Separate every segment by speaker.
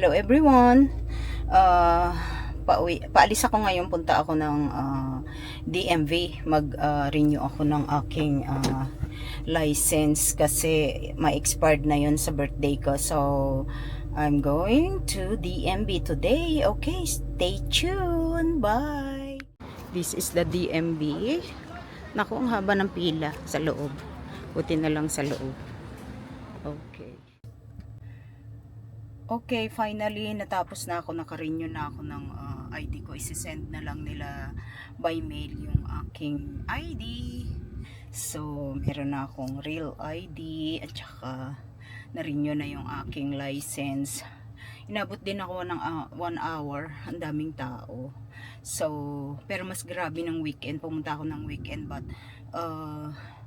Speaker 1: Hello everyone. Paalis ako ngayon, punta ako ng DMV. Mag-renew ako ng aking license kasi ma-expired na yun sa birthday ko. So, I'm going to DMV today. Okay, stay tuned. Bye. This is the DMV. Naku, ang haba ng pila sa loob. Buti na lang sa loob. Okay. Okay, finally, natapos na ako, naka-renew na ako ng ID ko. Isi-send na lang nila by mail yung aking ID. So, meron na akong real ID at saka na-renew na yung aking license. Inabot din ako ng 1 hour. Ang daming tao. So, pero mas grabe ng weekend. Pumunta ako ng weekend but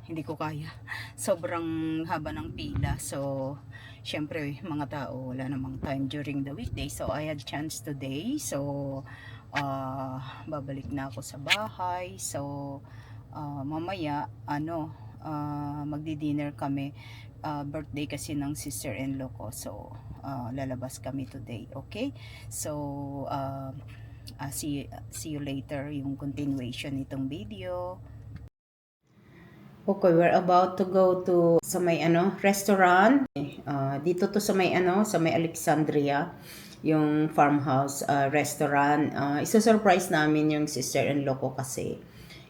Speaker 1: hindi ko kaya. Sobrang haba ng pila. So, syempre, mga tao, wala namang time during the weekday. So, I had chance today. So, babalik na ako sa bahay. So, mamaya, magdi-dinner kami. Birthday kasi ng sister-in-law ko. So, lalabas kami today. Okay? So, see you later yung continuation nitong video. Okay, we're about to go to sa may restaurant. Dito to sa may Alexandria, yung farmhouse restaurant. Isa-surprise namin yung sister-in-law ko kasi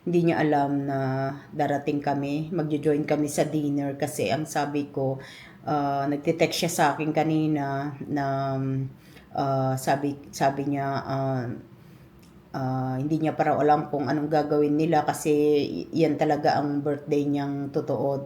Speaker 1: hindi niya alam na darating kami. Magjo-join kami sa dinner kasi ang sabi ko, nagte-text siya sa akin kanina na sabi niya hindi niya para alam kung anong gagawin nila kasi yan talaga ang birthday niyang totoo,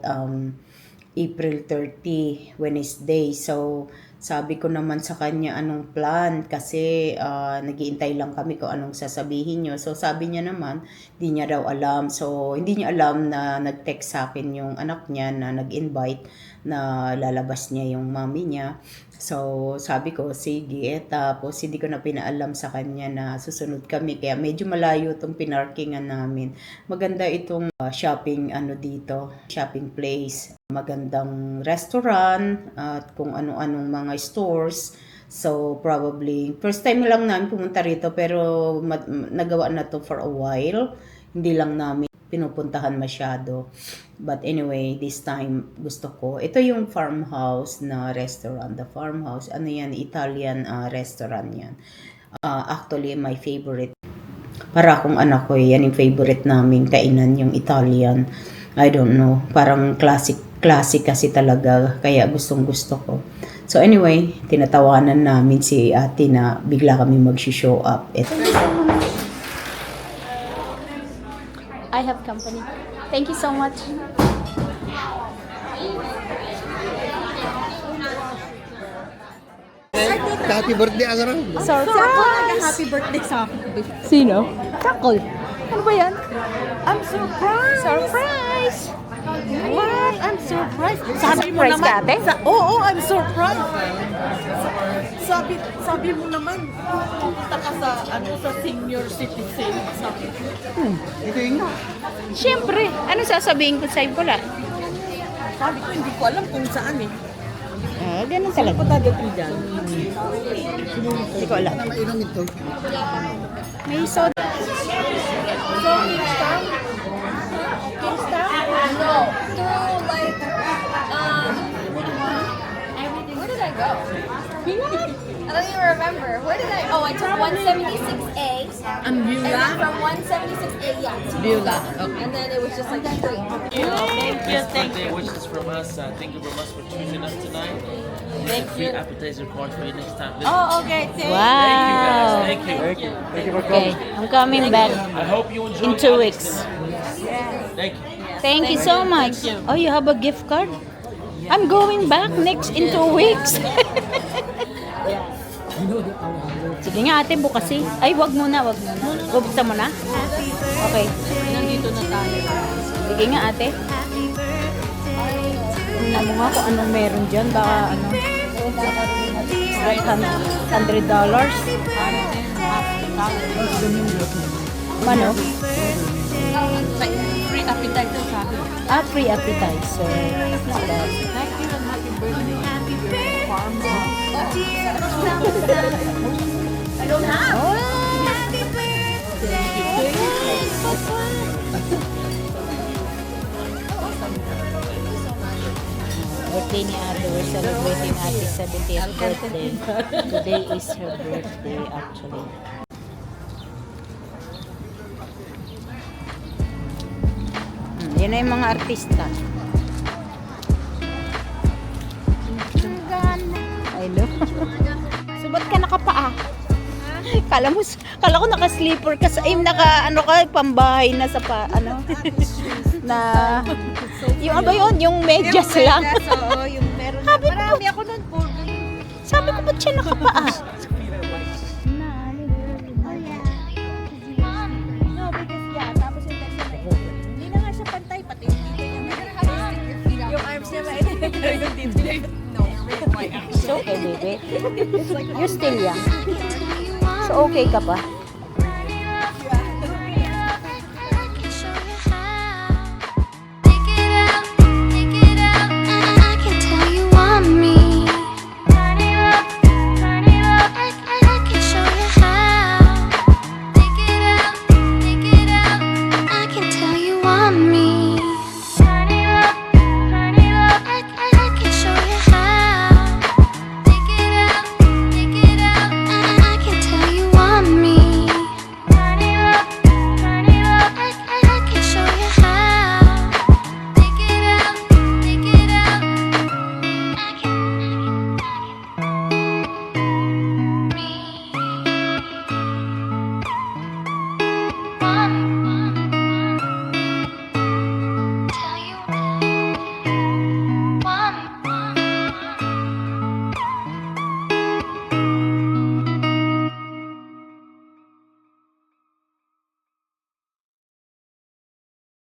Speaker 1: April 30, Wednesday. So, sabi ko naman sa kanya anong plan kasi nag-iintay lang kami kung anong sasabihin niyo. So, sabi niya naman, hindi niya daw alam. So, hindi niya alam na nag-text sa akin yung anak niya na nag-invite na lalabas niya yung mommy niya. So, sabi ko, sige. Tapos, hindi ko na pinaalam sa kanya na susunod kami. Kaya medyo malayo itong pinarkingan namin. Maganda itong shopping shopping place. Magandang restaurant at kung ano-anong mga stores. So, probably, first time lang namin pumunta rito pero nagawa na to for a while. Hindi lang namin pinupuntahan masyado. But anyway, this time gusto ko. Ito yung farmhouse na restaurant. The farmhouse, yan? Italian restaurant yan. Actually, my favorite. Para akong anak ko, yan yung favorite namin kainan, yung Italian. I don't know, parang classic kasi talaga. Kaya gustong gusto ko. So anyway, tinatawanan namin si ate na bigla kami mag-show up.
Speaker 2: I have company. Thank you so much.
Speaker 3: Happy birthday, Agarang.
Speaker 2: Surprise!
Speaker 4: Happy birthday sa akin.
Speaker 2: Sino? Kakol. Ano ba yan?
Speaker 4: I'm surprised!
Speaker 2: Surprise!
Speaker 4: What? I'm surprised.
Speaker 2: Surprise ka, ate?
Speaker 4: Oo, I'm surprised. Sabi mo naman, pupunta ka sa senior citizen. Sabi ko.
Speaker 3: Ito yung
Speaker 2: Siyempre. Ano sasabihin ko sa'yo pala?
Speaker 4: Sabi ko, hindi ko alam kung saan eh.
Speaker 2: Ganun talaga.
Speaker 4: Punta dito dyan.
Speaker 2: Hindi ko alam.
Speaker 3: na mainom ito.
Speaker 2: May soda.
Speaker 5: So, Kingston? Kingston? No. Through, like, where did I go? I don't even remember. Where did I? Oh, I took 176A.
Speaker 4: Ang
Speaker 5: And then from 176A, yeah, to
Speaker 4: Beulah.
Speaker 5: And then it was just like straight.
Speaker 4: Thank you, thank
Speaker 6: Birthday wishes from us. Thank you very much for choosing us tonight.
Speaker 4: Thank
Speaker 6: Free
Speaker 4: you.
Speaker 6: appetizer card for you next time.
Speaker 4: Oh, okay.
Speaker 2: Wow.
Speaker 6: Thank you guys. Thank you.
Speaker 2: Okay, I'm coming back
Speaker 6: I hope you enjoy
Speaker 2: in 2 weeks.
Speaker 6: Thank you.
Speaker 2: Thank you so much. Oh, you have a gift card? I'm going back in 2 weeks. Sige nga ate, bukasi. Ay, wag muna. Bubuksan mo na? Okay.
Speaker 4: Nandito na tayo.
Speaker 2: Sige nga ate. Tingnan mo nga kung anong meron dyan. Baka like $100. Ano?
Speaker 4: Free appetizer sa akin.
Speaker 2: Free appetizer. Not bad.
Speaker 4: Thank you and happy birthday. Farm.
Speaker 2: Birthday ni Ate. We're celebrating Ate's 70th birthday. Today is her birthday actually. Yan na yung mga artista. I know. So, ba't ka nakapaa? Kala ko naka-sleeper ka sa, ano ka, pambahay na sa ano, na, yung ano ba yun, yung medyas lang.
Speaker 4: Oo, yung meron na. Marami ako nun po.
Speaker 2: Sabi ko, ba't siya nakapaa?
Speaker 4: No, because yeah, tapos yung test na hindi na nga siya pantay, pati yung dito niya. Yung arms niya may yung dito niya. No,
Speaker 2: It's okay, baby. You're still young. So, okay ka pa?